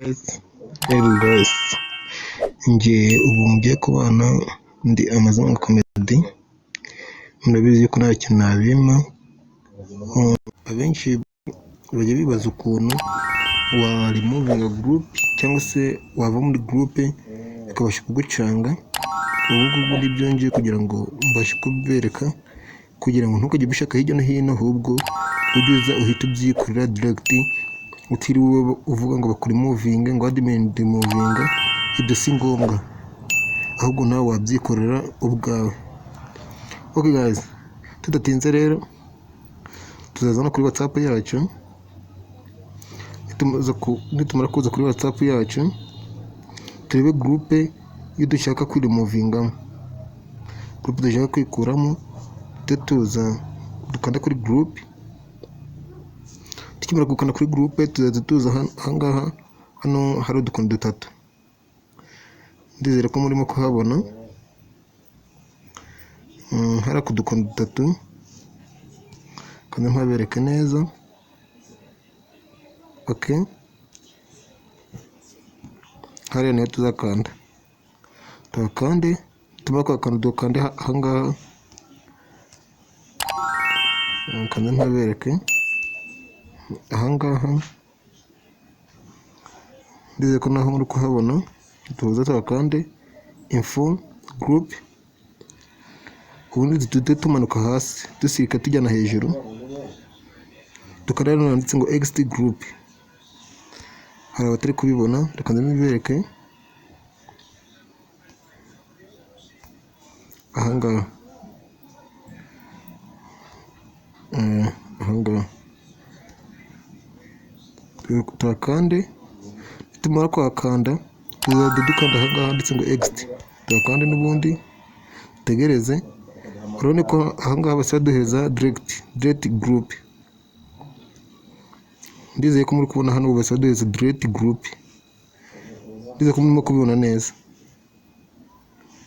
guys, njye ubu mugiye kubana ndi amazina comedy, murabizi ko nta kintu nabima. Abenshi bajya bibaza ukuntu wa removing group cyangwa se wava muri group ikabasha kugucanga. Ubu ngubu nibyo ngiye kugira ngo mbashe kubereka, kugira ngo ntukajye ubishaka hirya no hino, ahubwo ujye uza uhita ubyikorera direct, utiriwe uvuga ngo bakuri moving ngo admin removing. Ibyo si ngombwa, ahubwo nawe wabyikorera ubwawe. Okay guys, tudatinze rero tuzazana kuri WhatsApp yacu. Nitumara kuza kuri WhatsApp yacu turebe group iyo dushaka kwiremovingamo, group dushaka kwikuramo. Tuza dukanda kuri group, tukimara gukanda kuri group tuza ahangaha. Hano hari udukoni dutatu, ndizera ko murimo kuhabona. Hari udukoni dutatu kandi mpabereke neza. Okay, hariya niho tuzakanda, tukande. Tumara kwakanda dukande ahangaha, kandi mpabereke ahangaha. Ndizera ko naho muri kuhabona. Tuza tukande info group, ubundi tujye tumanuka hasi dusirika tujyana hejuru, tukareba nanditse ngo exit group. Hari abatari kubibona, reka mbibereke ahangaha. Ahangaha tukande. Tumara kwakanda tuzajya dukanda ahangaha handitse ngo exit, tukande n'ubundi tegereze. Urabona ko ahangaha basa duheza direct group. Ndizeye ko muri kubona hano basa duheza direct group, ndizeye ko murimo kubibona neza.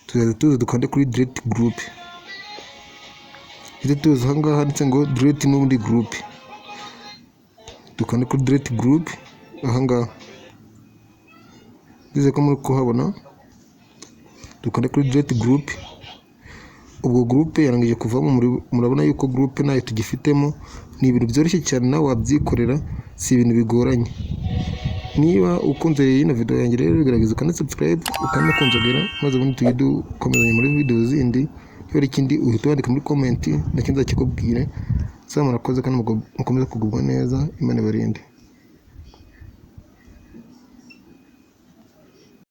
Tuza dukande kuri direct group, tuza ahangaha handitse ngo direct n'ubundi group. Dukande kuri direct group ahangaha, ndizeye ko muri kuhabona. Dukande kuri direct group. Ubwo group yarangije kuvamo. Murabona yuko group nayo tugifitemo. Ni ibintu byoroshye cyane, nawe wabyikorera, si ibintu bigoranye. Niba ukunze ino video yanjye rero gerageza ukande subscribe, ukande kunzogera, maze ubundi tujye dukomezanya muri video zindi. Iyo ari ikindi uhita wandika muri comment, ndacyo nzakikubwire. Murakoze kandi mukomeze kugubwa neza. Imana ibarinde.